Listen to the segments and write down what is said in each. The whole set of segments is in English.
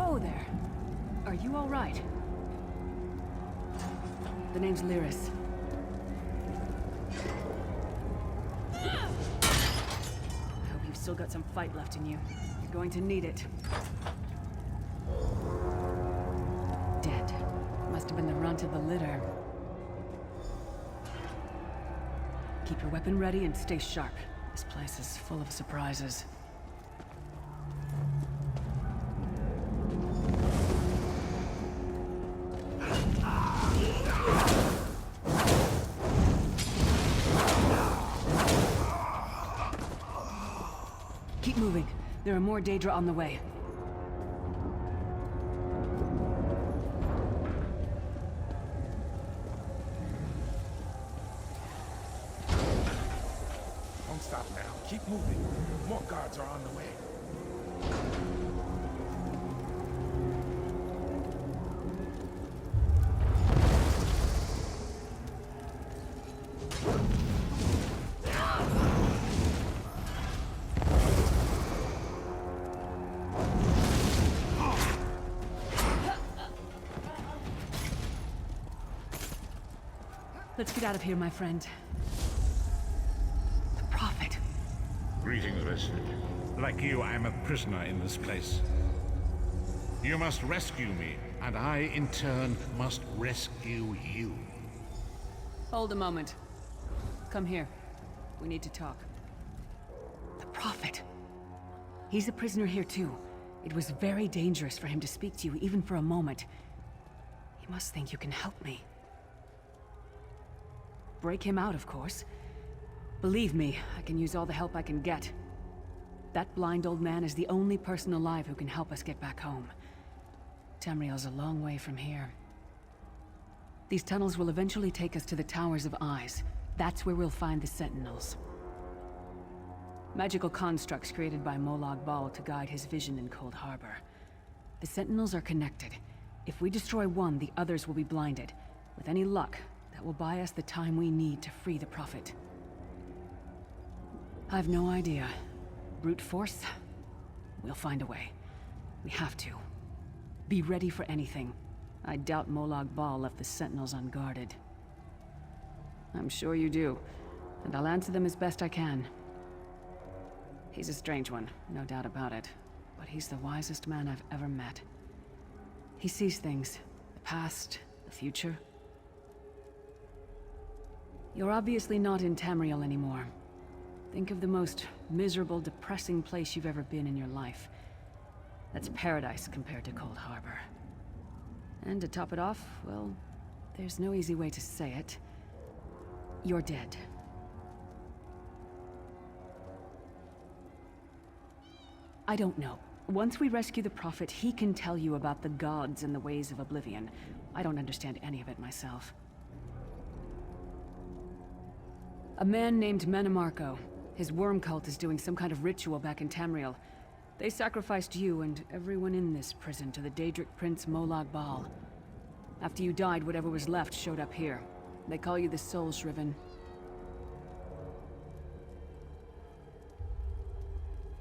Hello there. Are you all right? The name's Lyris. I hope you've still got some fight left in you. You're going to need it. Dead. Must have been the runt of the litter. Keep your weapon ready and stay sharp. This place is full of surprises. Keep moving. There are more Daedra on the way. Don't stop now. Keep moving. More guards are on the way. Let's get out of here, my friend. The Prophet. Greetings, Resident. Like you, I'm a prisoner in this place. You must rescue me, and I, in turn, must rescue you. Hold a moment. Come here. We need to talk. The Prophet. He's a prisoner here too. It was very dangerous for him to speak to you, even for a moment. He must think you can help me. Break him out, of course. Believe me, I can use all the help I can get. That blind old man is the only person alive who can help us get back home. Tamriel's a long way from here. These tunnels will eventually take us to the Towers of Eyes. That's where we'll find the Sentinels. Magical constructs created by Molag Bal to guide his vision in Cold Harbor. The Sentinels are connected. If we destroy one, the others will be blinded. With any luck, that will buy us the time we need to free the Prophet. I've no idea. Brute force? We'll find a way. We have to. Be ready for anything. I doubt Molag Bal left the Sentinels unguarded. I'm sure you do, and I'll answer them as best I can. He's a strange one, no doubt about it, but he's the wisest man I've ever met. He sees things, the past, the future. You're obviously not in Tamriel anymore. Think of the most miserable, depressing place you've ever been in your life. That's paradise compared to Cold Harbor. And to top it off, well, there's no easy way to say it. You're dead. I don't know. Once we rescue the Prophet, he can tell you about the gods and the ways of oblivion. I don't understand any of it myself. A man named Menemarco. His worm cult is doing some kind of ritual back in Tamriel. They sacrificed you and everyone in this prison to the Daedric Prince Molag Bal. After you died, whatever was left showed up here. They call you the Soul Shriven.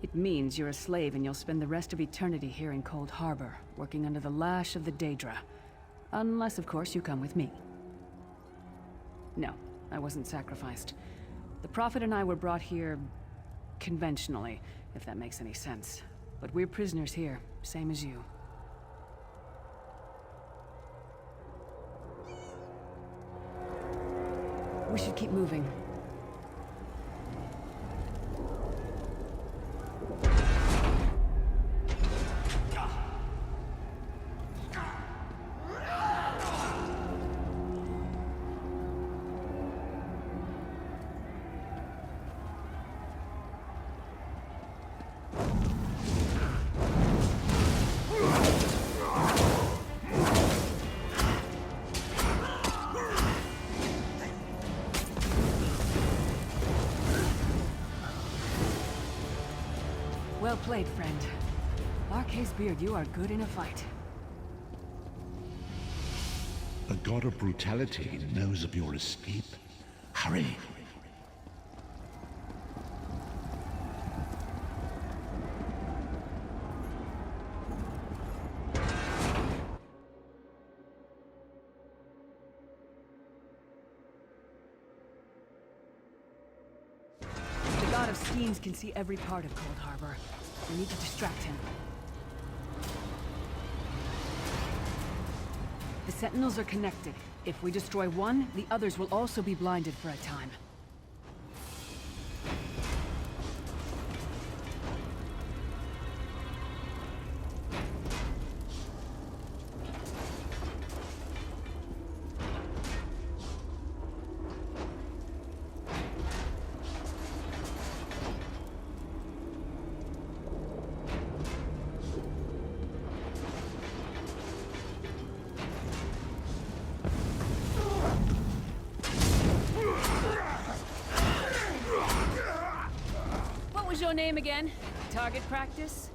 It means you're a slave and you'll spend the rest of eternity here in Cold Harbor, working under the lash of the Daedra. Unless, of course, you come with me. No, I wasn't sacrificed. The Prophet and I were brought here conventionally, if that makes any sense. But we're prisoners here, same as you. We should keep moving. Well played, friend. Larkay's beard, you are good in a fight. The god of brutality knows of your escape. Hurry! Fiends can see every part of Cold Harbor. We need to distract him. The Sentinels are connected. If we destroy one, the others will also be blinded for a time. What was your name again? Target practice?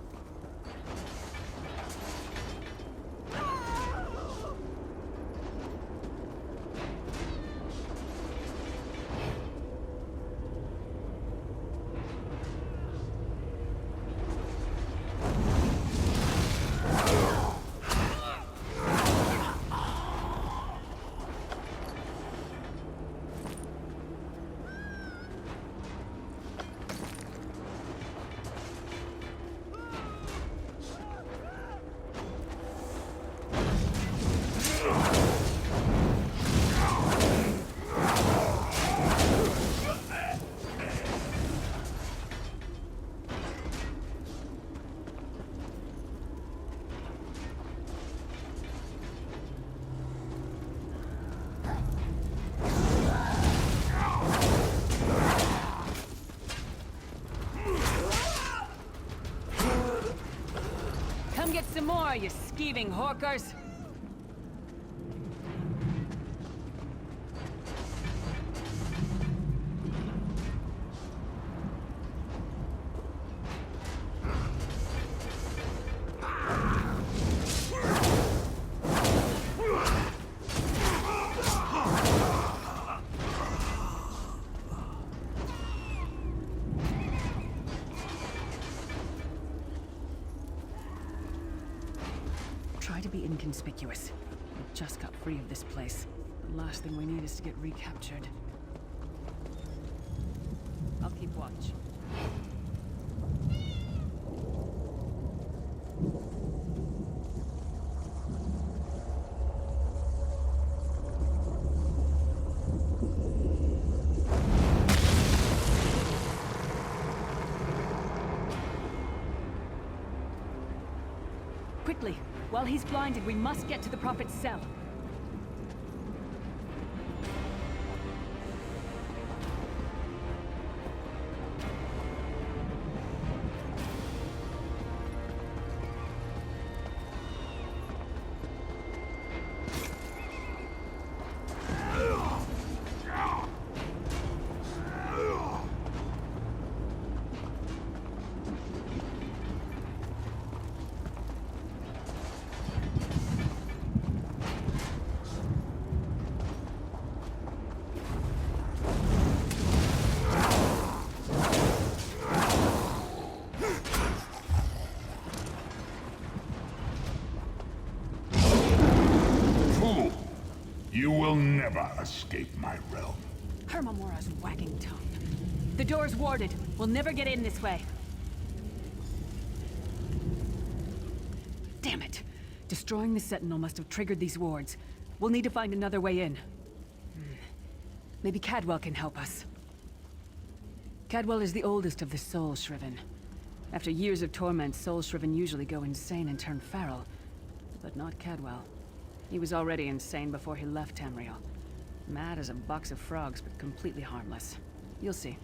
Come get some more, you skeeving hawkers! Try to be inconspicuous. We just got free of this place. The last thing we need is to get recaptured. I'll keep watch. Quickly! While he's blinded, we must get to the Prophet's cell. You will never escape my realm. Hermamora's wagging tongue. The door's warded. We'll never get in this way. Damn it! Destroying the Sentinel must have triggered these wards. We'll need to find another way in. Maybe Cadwell can help us. Cadwell is the oldest of the Soul Shriven. After years of torment, Soul Shriven usually go insane and turn feral. But not Cadwell. He was already insane before he left Tamriel. Mad as a box of frogs, but completely harmless. You'll see.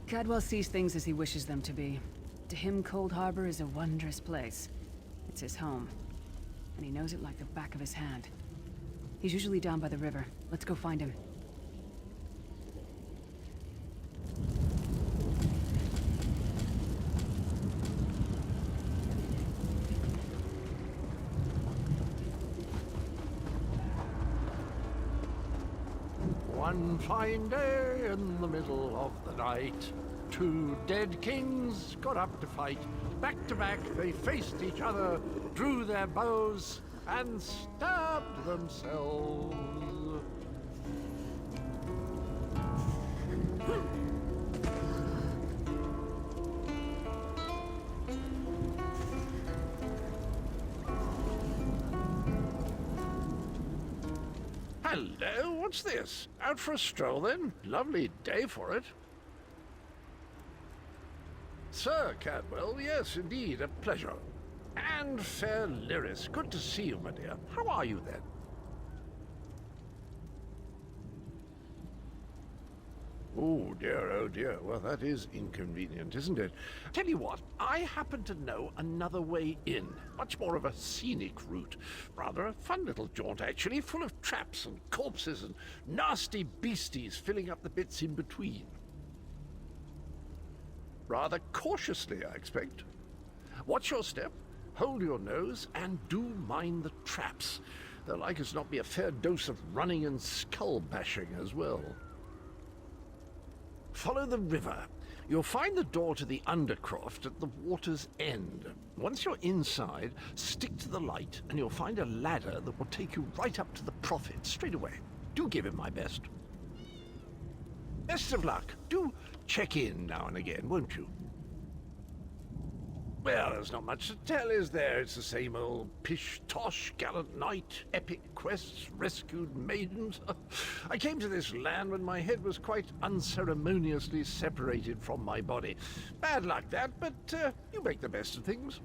Cadwell sees things as he wishes them to be. To him, Cold Harbor is a wondrous place. It's his home. And he knows it like the back of his hand. He's usually down by the river. Let's go find him. One fine day in the middle of the night, two dead kings got up to fight. Back to back, they faced each other, drew their bows, and stabbed themselves. Hello, what's this? Out for a stroll then? Lovely day for it. Sir Cadwell, yes, indeed, a pleasure. And fair Lyris, good to see you, my dear. How are you then? Oh dear, well that is inconvenient, isn't it? Tell you what, I happen to know another way in. Much more of a scenic route. Rather a fun little jaunt, actually, full of traps and corpses and nasty beasties filling up the bits in between. Rather cautiously, I expect. Watch your step, hold your nose, and do mind the traps. There'll like as not be a fair dose of running and skull bashing as well. Follow the river. You'll find the door to the Undercroft at the water's end. Once you're inside, stick to the light, and you'll find a ladder that will take you right up to the Prophet straight away. Do give him my best. Best of luck. Do check in now and again, won't you? Well, there's not much to tell, is there? It's the same old pish-tosh, gallant knight, epic quests, rescued maidens. I came to this land when my head was quite unceremoniously separated from my body. Bad luck that, but you make the best of things.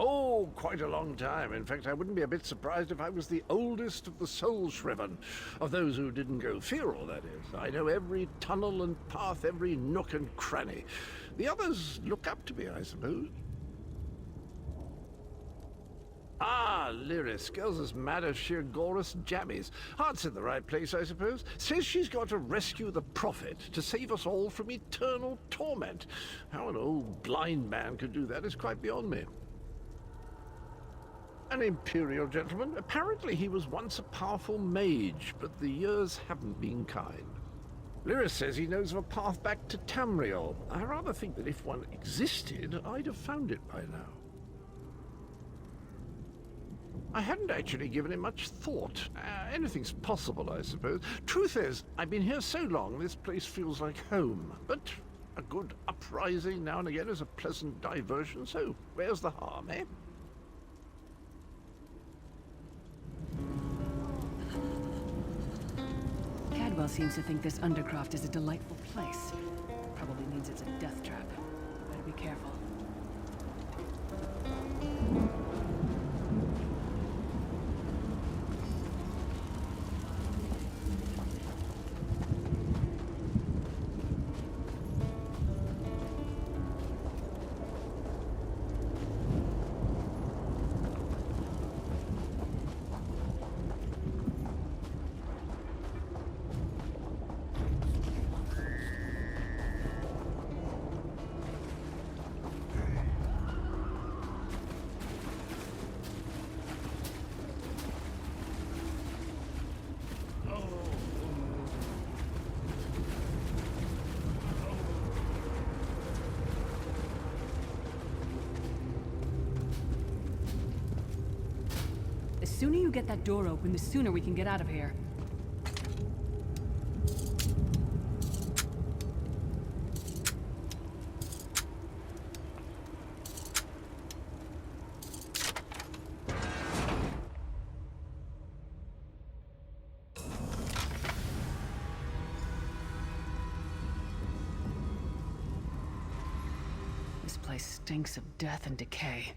Oh, quite a long time. In fact, I wouldn't be a bit surprised if I was the oldest of the soul-shriven, of those who didn't go feral, that is. I know every tunnel and path, every nook and cranny. The others look up to me, I suppose. Ah, Lyris, girl's as mad as sheer Gorus jammies. Heart's in the right place, I suppose. Says she's got to rescue the Prophet to save us all from eternal torment. How an old blind man could do that is quite beyond me. An imperial gentleman. Apparently he was once a powerful mage, but the years haven't been kind. Lyris says he knows of a path back to Tamriel. I rather think that if one existed, I'd have found it by now. I hadn't actually given it much thought. Anything's possible, I suppose. Truth is, I've been here so long, this place feels like home. But a good uprising now and again is a pleasant diversion, so where's the harm, eh? Cadwell seems to think this Undercroft is a delightful place. Probably means it's a death trap. Better be careful. The sooner you get that door open, the sooner we can get out of here. This place stinks of death and decay.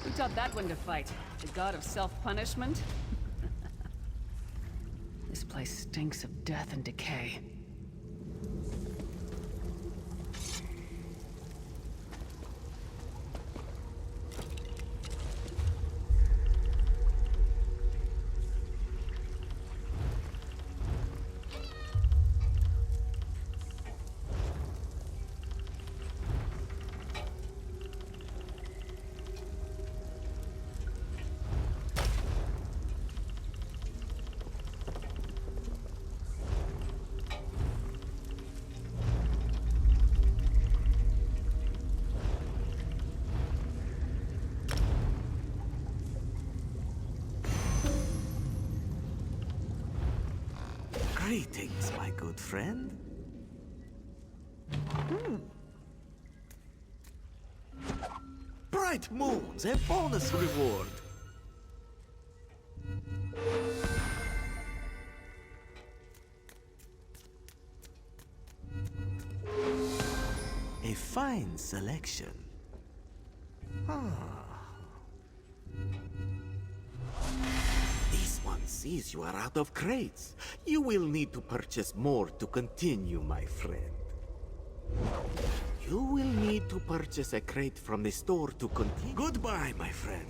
Who taught that one to fight? The god of self-punishment? This place stinks of death and decay. Greetings, my good friend. Bright moons, a bonus reward. A fine selection. This one sees you are out of crates. You will need to purchase more to continue, my friend. You will need to purchase a crate from the store to continue. Goodbye, my friend.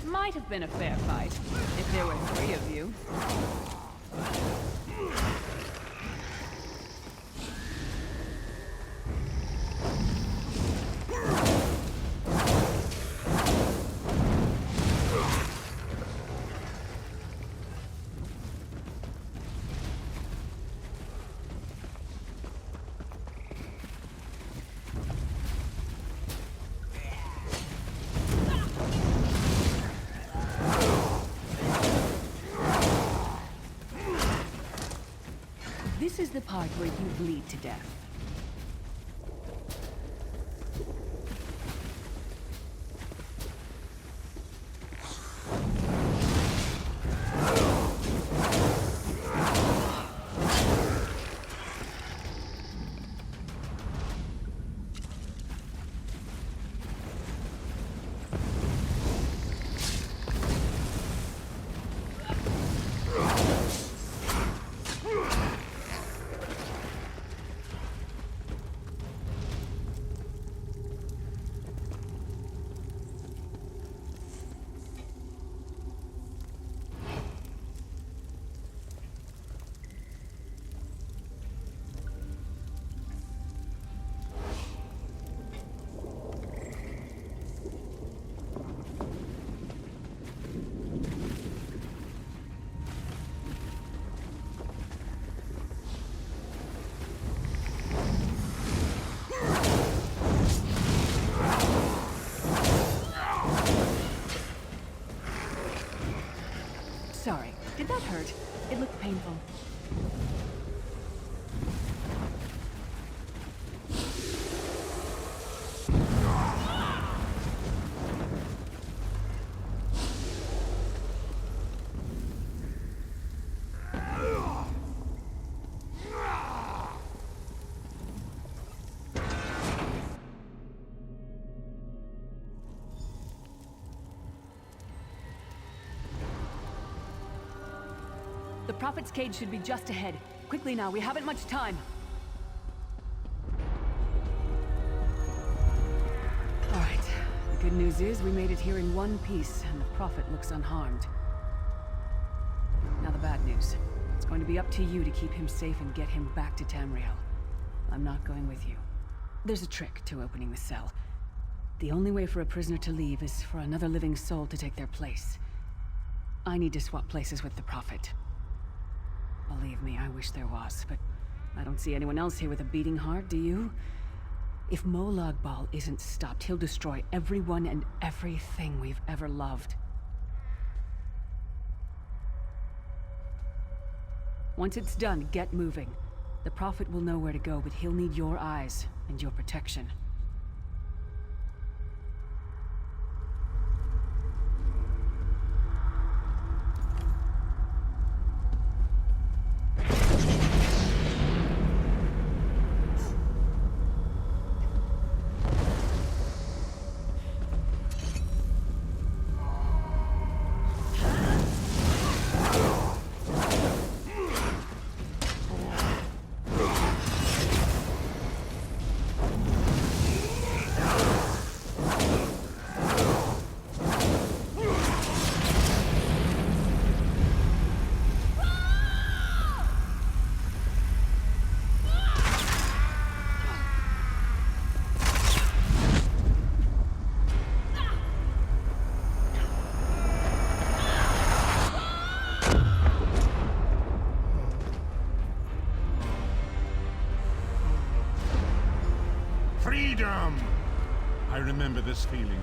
That might have been a fair fight, if there were 3 of you. This is the part where you bleed to death. Sorry, did that hurt? It looked painful. The Prophet's cage should be just ahead. Quickly now, we haven't much time. Alright, the good news is we made it here in one piece, and the Prophet looks unharmed. Now the bad news. It's going to be up to you to keep him safe and get him back to Tamriel. I'm not going with you. There's a trick to opening the cell. The only way for a prisoner to leave is for another living soul to take their place. I need to swap places with the Prophet. Believe me, I wish there was, but I don't see anyone else here with a beating heart, do you? If Molag Bal isn't stopped, he'll destroy everyone and everything we've ever loved. Once it's done, get moving. The Prophet will know where to go, but he'll need your eyes and your protection. Freedom! I remember this feeling.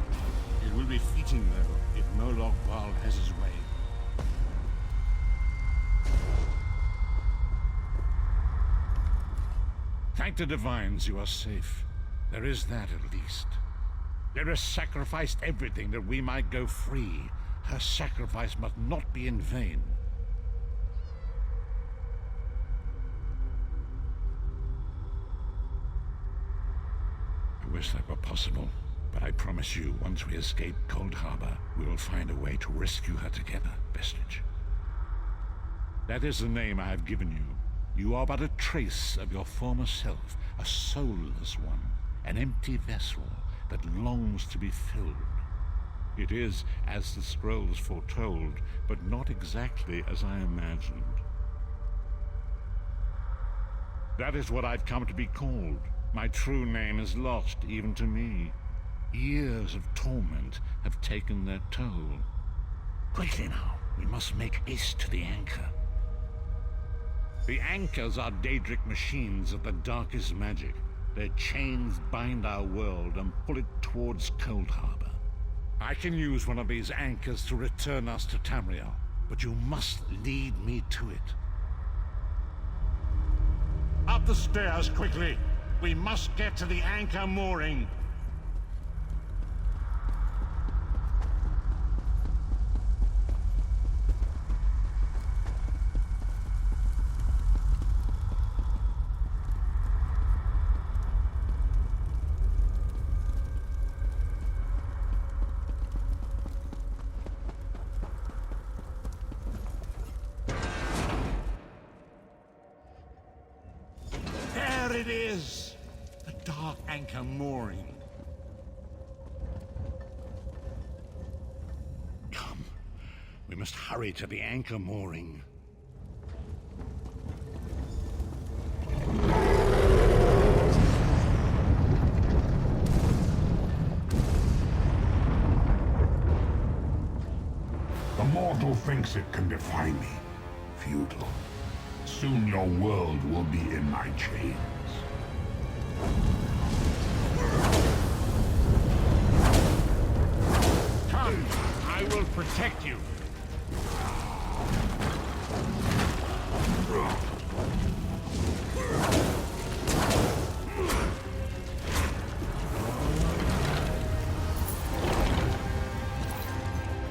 It will be fleeting, though, if Molag Bal has his way. Thank the Divines you are safe. There is that, at least. Lyra sacrificed everything that we might go free. Her sacrifice must not be in vain. I wish that were possible, but I promise you, once we escape Cold Harbor, we will find a way to rescue her together, Vestige. That is the name I have given you. You are but a trace of your former self, a soulless one, an empty vessel that longs to be filled. It is as the scrolls foretold, but not exactly as I imagined. That is what I've come to be called. My true name is lost even to me. Years of torment have taken their toll. Quickly now, we must make haste to the anchor. The anchors are Daedric machines of the darkest magic. Their chains bind our world and pull it towards Cold Harbor. I can use one of these anchors to return us to Tamriel, but you must lead me to it. Up the stairs, quickly! We must get to the anchor mooring! There it is! The dark anchor mooring. Come. We must hurry to the anchor mooring. The mortal thinks it can defy me. Futile. Soon your world will be in my chains. Come! I will protect you!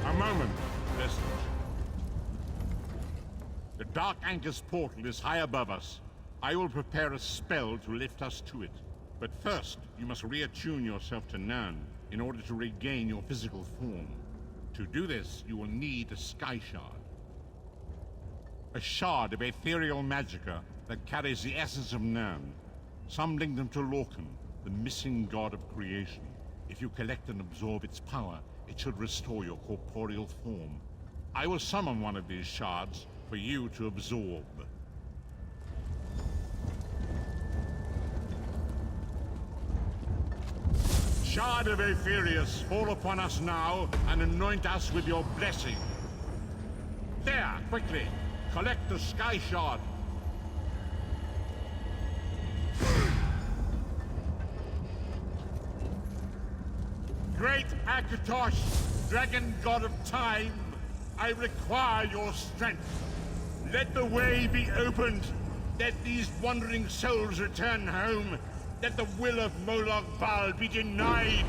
A moment, Vestige. The Dark Anchor's portal is high above us. I will prepare a spell to lift us to it. But first, you must reattune yourself to Nirn in order to regain your physical form. To do this, you will need a Sky Shard. A shard of ethereal magicka that carries the essence of Nirn. Some link them to Lorcan, the missing god of creation. If you collect and absorb its power, it should restore your corporeal form. I will summon one of these shards for you to absorb. Shard of Aetherius, fall upon us now and anoint us with your blessing. There, quickly! Collect the Sky Shard! Great Akatosh, dragon god of time, I require your strength. Let the way be opened. Let these wandering souls return home. Let the will of Molag Bal be denied!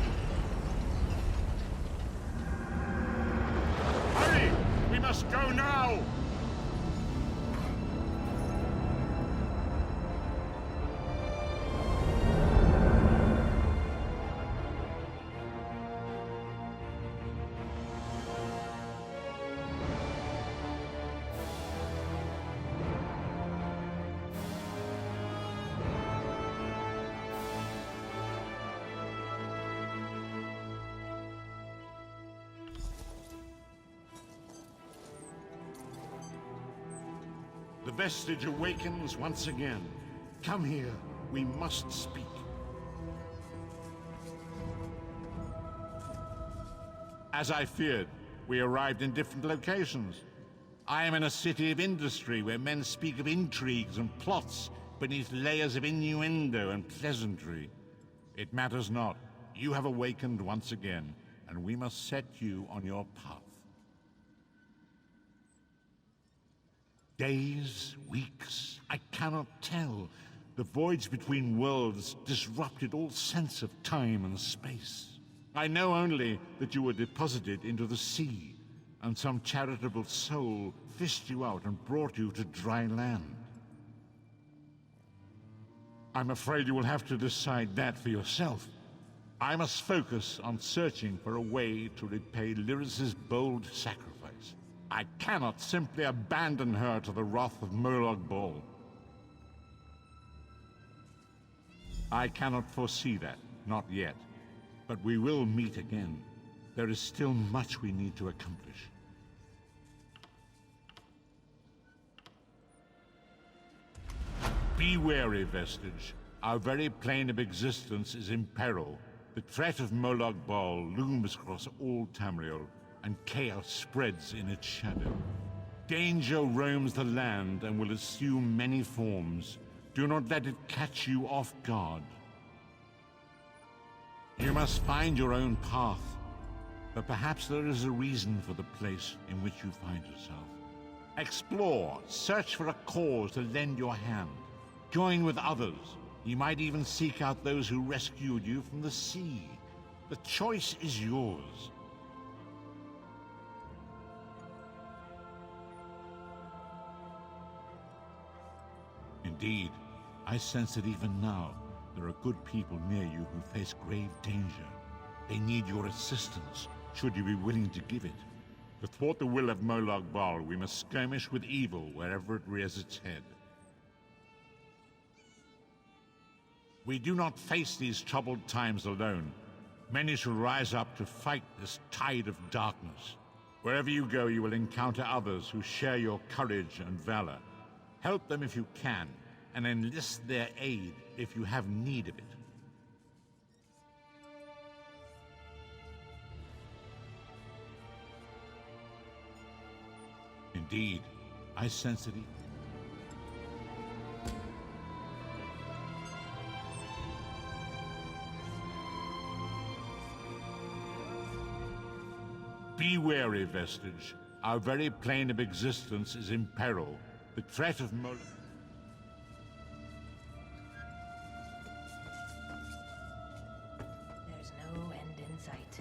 Hurry! We must go now! The Vestige awakens once again. Come here. We must speak. As I feared, we arrived in different locations. I am in a city of industry where men speak of intrigues and plots beneath layers of innuendo and pleasantry. It matters not. You have awakened once again, and we must set you on your path. Days, weeks, I cannot tell. The voids between worlds disrupted all sense of time and space. I know only that you were deposited into the sea, and some charitable soul fished you out and brought you to dry land. I'm afraid you will have to decide that for yourself. I must focus on searching for a way to repay Lyris's bold sacrifice. I cannot simply abandon her to the wrath of Molag Bal. I cannot foresee that, not yet. But we will meet again. there is still much we need to accomplish. Be wary, Vestige. Our very plane of existence is in peril. The threat of Molag Bal looms across all Tamriel, and chaos spreads in its shadow. Danger roams the land and will assume many forms. Do not let it catch you off guard. You must find your own path, but perhaps there is a reason for the place in which you find yourself. Explore, search for a cause to lend your hand. Join with others. You might even seek out those who rescued you from the sea. The choice is yours. Indeed, I sense that even now, there are good people near you who face grave danger. They need your assistance, should you be willing to give it. To thwart the will of Molag Bal, we must skirmish with evil wherever it rears its head. We do not face these troubled times alone. Many shall rise up to fight this tide of darkness. Wherever you go, you will encounter others who share your courage and valor. Help them if you can, and enlist their aid if you have need of it. Indeed, I sense it. Be wary, Vestige. Our very plane of existence is in peril. The threat of Molag... There's no end in sight.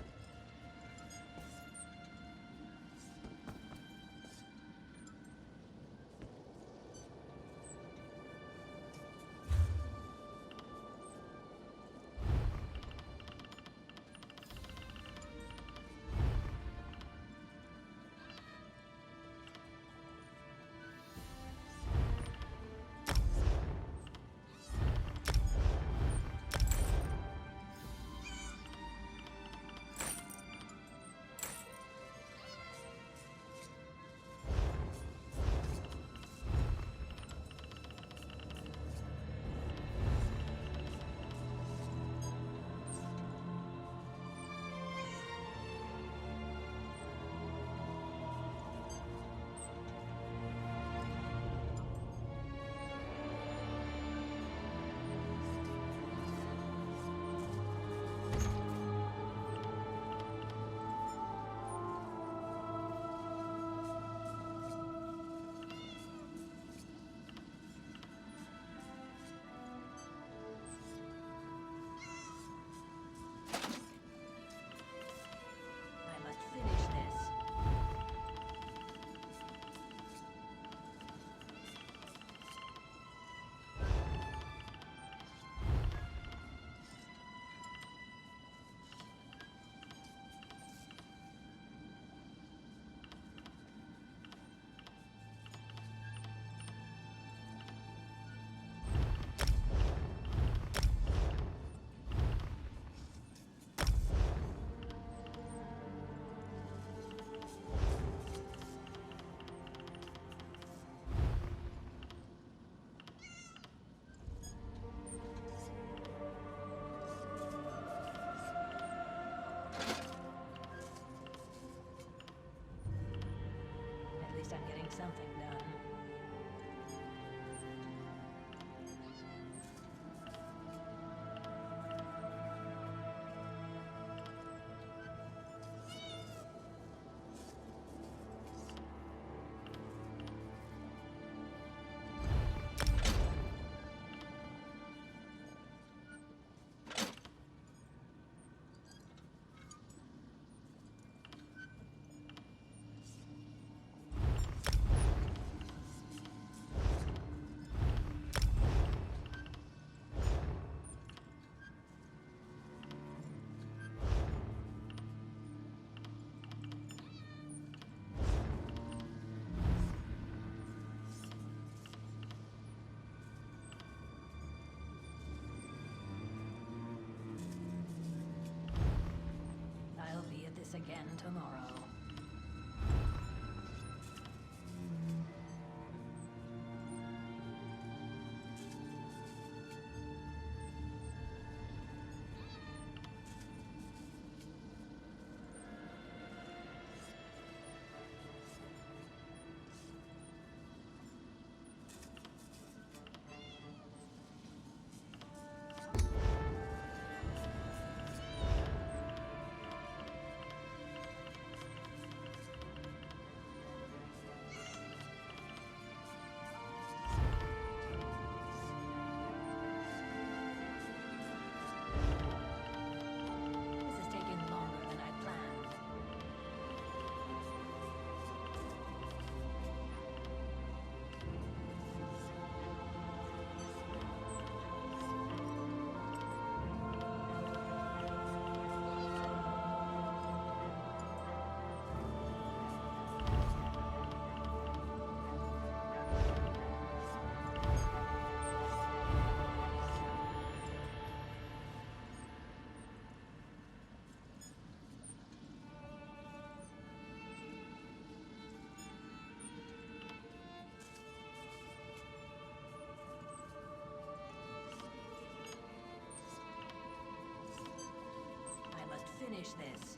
Something done. tomorrow. This is taking longer than I planned. I must finish this.